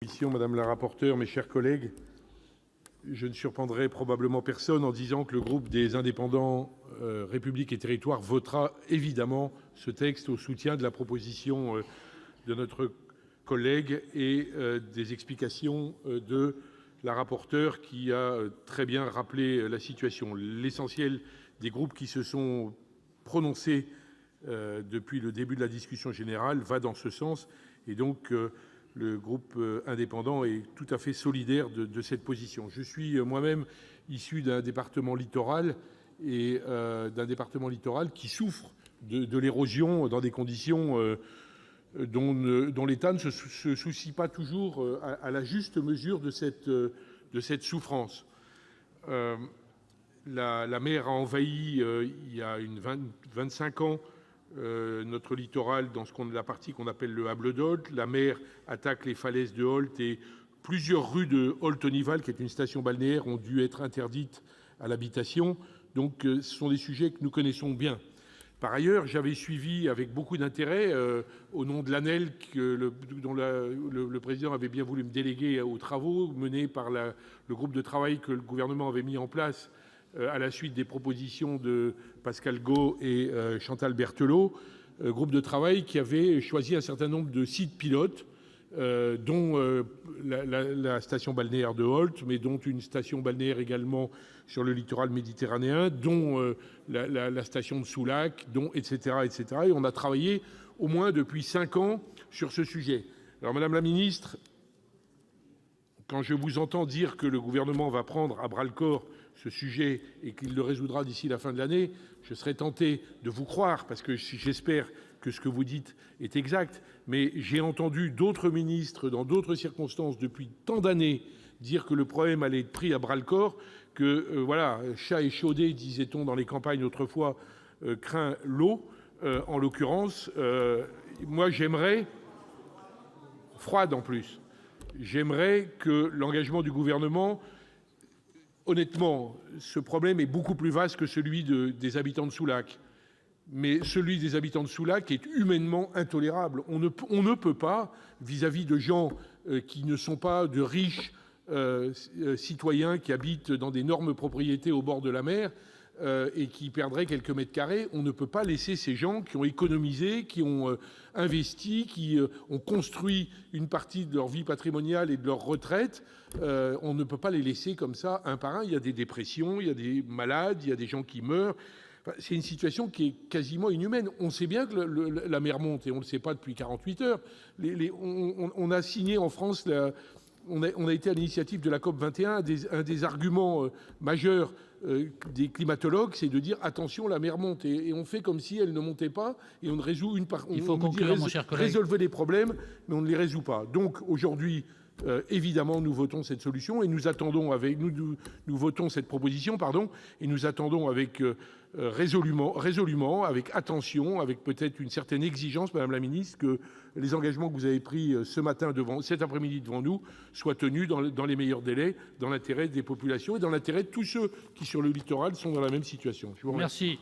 Madame la rapporteure, mes chers collègues, je ne surprendrai probablement personne en disant que le groupe des Indépendants République et Territoires votera évidemment ce texte au soutien de la proposition de notre collègue et des explications de la rapporteure qui a très bien rappelé la situation. L'essentiel des groupes qui se sont prononcés depuis le début de la discussion générale va dans ce sens, et donc le groupe indépendant est tout à fait solidaire de cette position. Je suis moi-même issu d'un département littoral et d'un département littoral qui souffre de l'érosion dans des conditions dont l'État ne se soucie pas toujours à la juste mesure de cette souffrance. La mer a envahi il y a 25 ans notre littoral dans la partie qu'on appelle le Hable d'Holt. La mer attaque les falaises de Holt et plusieurs rues de Holt-Onival, qui est une station balnéaire, ont dû être interdites à l'habitation. Donc ce sont des sujets que nous connaissons bien. Par ailleurs, j'avais suivi avec beaucoup d'intérêt, au nom de l'ANEL, dont le président avait bien voulu me déléguer aux travaux menés par le groupe de travail que le gouvernement avait mis en place à la suite des propositions de Pascal Got et Chantal Berthelot, groupe de travail qui avait choisi un certain nombre de sites pilotes, dont la station balnéaire de Holt, mais dont une station balnéaire également sur le littoral méditerranéen, dont la station de Soulac, etc., etc. Et on a travaillé au moins depuis 5 ans sur ce sujet. Alors, Madame la Ministre, quand je vous entends dire que le gouvernement va prendre à bras-le-corps ce sujet et qu'il le résoudra d'ici la fin de l'année, je serais tenté de vous croire, parce que j'espère que ce que vous dites est exact, mais j'ai entendu d'autres ministres, dans d'autres circonstances, depuis tant d'années, dire que le problème allait être pris à bras-le-corps, que, voilà, chat échaudé, disait-on dans les campagnes autrefois, craint l'eau, en l'occurrence. Moi, j'aimerais, froide en plus, j'aimerais que l'engagement du gouvernement... Honnêtement, ce problème est beaucoup plus vaste que celui des habitants de Soulac. Mais celui des habitants de Soulac est humainement intolérable. On ne peut pas, vis-à-vis de gens qui ne sont pas de riches citoyens qui habitent dans d'énormes propriétés au bord de la mer et qui perdraient quelques mètres carrés, on ne peut pas laisser ces gens qui ont économisé, qui ont investi, qui ont construit une partie de leur vie patrimoniale et de leur retraite, on ne peut pas les laisser comme ça, un par un. Il y a des dépressions, il y a des malades, il y a des gens qui meurent. Enfin, c'est une situation qui est quasiment inhumaine. On sait bien que la mer monte, et on ne le sait pas depuis 48 heures. On a signé en France, on a été à l'initiative de la COP21, un des arguments majeurs des climatologues, c'est de dire attention, la mer monte, et on fait comme si elle ne montait pas, et on ne résout Il faut conclure, mon cher collègue. Résolvez les problèmes, mais on ne les résout pas. Donc aujourd'hui, évidemment, nous votons cette solution et nous attendons nous votons cette proposition, pardon, et nous attendons avec résolument, avec attention, avec peut-être une certaine exigence, Madame la Ministre, que les engagements que vous avez pris cet après-midi devant nous soient tenus dans les meilleurs délais, dans l'intérêt des populations et dans l'intérêt de tous ceux qui, sur le littoral, sont dans la même situation. Je vous remercie. Merci.